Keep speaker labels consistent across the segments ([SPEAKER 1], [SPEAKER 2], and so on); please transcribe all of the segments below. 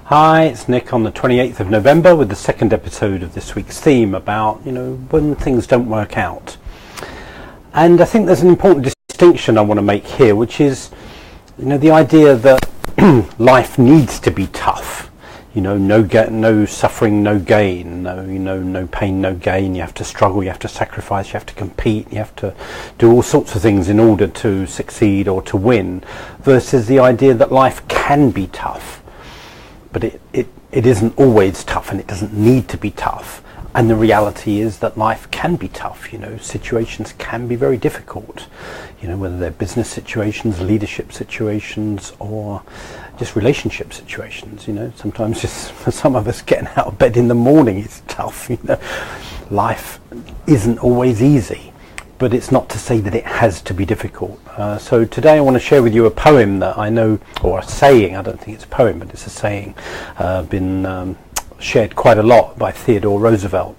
[SPEAKER 1] Hi, it's Nick on the 28th of November with the second episode of this week's theme about, when things don't work out. And I think there's an important distinction I want to make here, which is, the idea that life needs to be tough. No suffering, no gain, no pain, no gain. You have to struggle, you have to sacrifice, you have to compete, you have to do all sorts of things in order to succeed or to win, versus the idea that life can be tough. But it isn't always tough, and it doesn't need to be tough. And the reality is that life can be tough. Situations can be very difficult, whether they're business situations, leadership situations, or just relationship situations. Sometimes just for some of us, getting out of bed in the morning is tough. Life isn't always easy, but it's not to say that it has to be difficult. So today I want to share with you a poem that I know, or a saying. I don't think it's a poem, but it's a saying, been shared quite a lot by Theodore Roosevelt.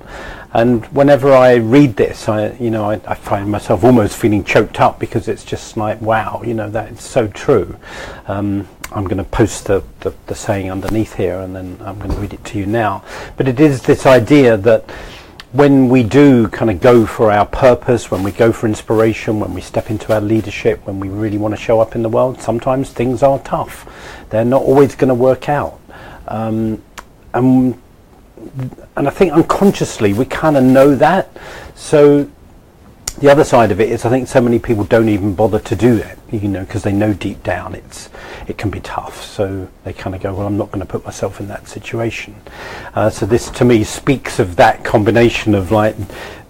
[SPEAKER 1] And whenever I read this, I find myself almost feeling choked up, because it's just like, wow, that is so true. I'm going to post the saying underneath here, and then I'm going to read it to you now. But it is this idea that when we do kind of go for our purpose, when we go for inspiration, when we step into our leadership, when we really want to show up in the world, sometimes things are tough. They're not always going to work out. And I think unconsciously we kind of know that. So the other side of it is, I think so many people don't even bother to do it, because they know deep down it can be tough. So they kind of go, well, I'm not going to put myself in that situation. So this to me speaks of that combination of, like,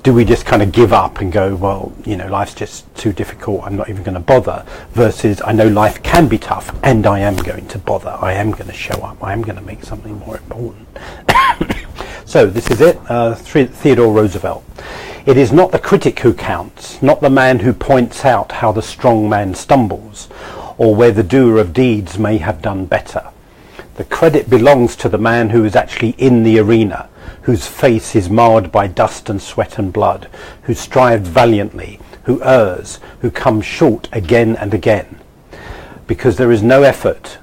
[SPEAKER 1] do we just kind of give up and go, well, life's just too difficult, I'm not even going to bother, versus I know life can be tough and I am going to bother, I am going to show up, I am going to make something more important. So this is it, Theodore Roosevelt. It is not the critic who counts, not the man who points out how the strong man stumbles, or where the doer of deeds may have done better. The credit belongs to the man who is actually in the arena, whose face is marred by dust and sweat and blood, who strived valiantly, who errs, who comes short again and again. Because there is no effort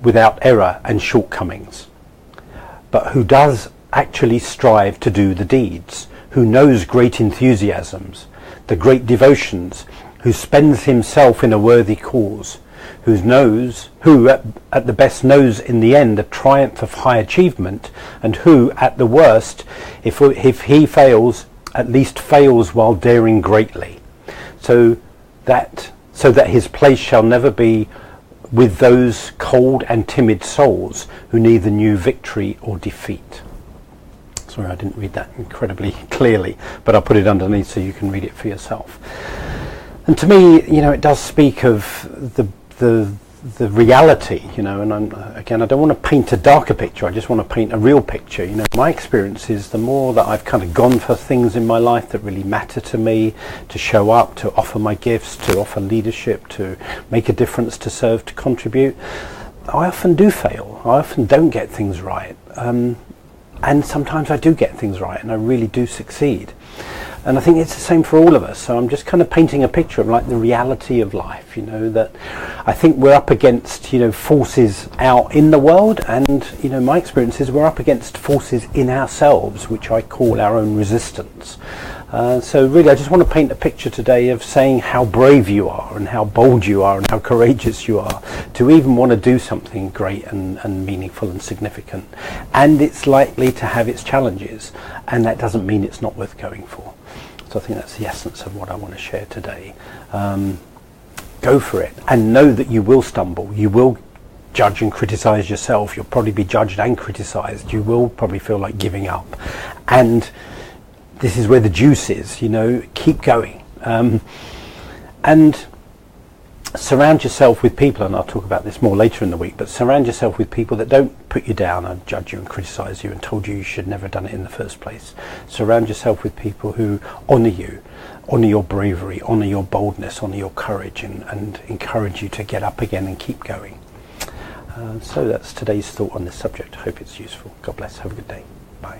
[SPEAKER 1] without error and shortcomings. But who does actually strive to do the deeds, who knows great enthusiasms, the great devotions, who spends himself in a worthy cause, who at the best knows in the end the triumph of high achievement, and who at the worst, if he fails, at least fails while daring greatly, so that his place shall never be with those cold and timid souls who neither knew victory or defeat. Sorry, I didn't read that incredibly clearly, but I'll put it underneath so you can read it for yourself. And to me, it does speak of the reality, and I don't want to paint a darker picture, I just want to paint a real picture. My experience is, the more that I've kind of gone for things in my life that really matter to me, to show up, to offer my gifts, to offer leadership, to make a difference, to serve, to contribute, I often do fail. I often don't get things right. And sometimes I do get things right, and I really do succeed. And I think it's the same for all of us. So I'm just kind of painting a picture of, like, the reality of life, that I think we're up against, forces out in the world, and, my experience is we're up against forces in ourselves, which I call our own resistance. So really, I just want to paint a picture today of saying how brave you are, and how bold you are, and how courageous you are to even want to do something great and meaningful and significant. And it's likely to have its challenges, and that doesn't mean it's not worth going for. So I think that's the essence of what I want to share today. Go for it, and know that you will stumble. You will judge and criticize yourself. You'll probably be judged and criticized. You will probably feel like giving up. And this is where the juice is, keep going. And surround yourself with people, and I'll talk about this more later in the week, but surround yourself with people that don't put you down and judge you and criticize you and told you should never have done it in the first place. Surround yourself with people who honor you, honor your bravery, honor your boldness, honor your courage, and encourage you to get up again and keep going. So that's today's thought on this subject. I hope it's useful. God bless. Have a good day. Bye.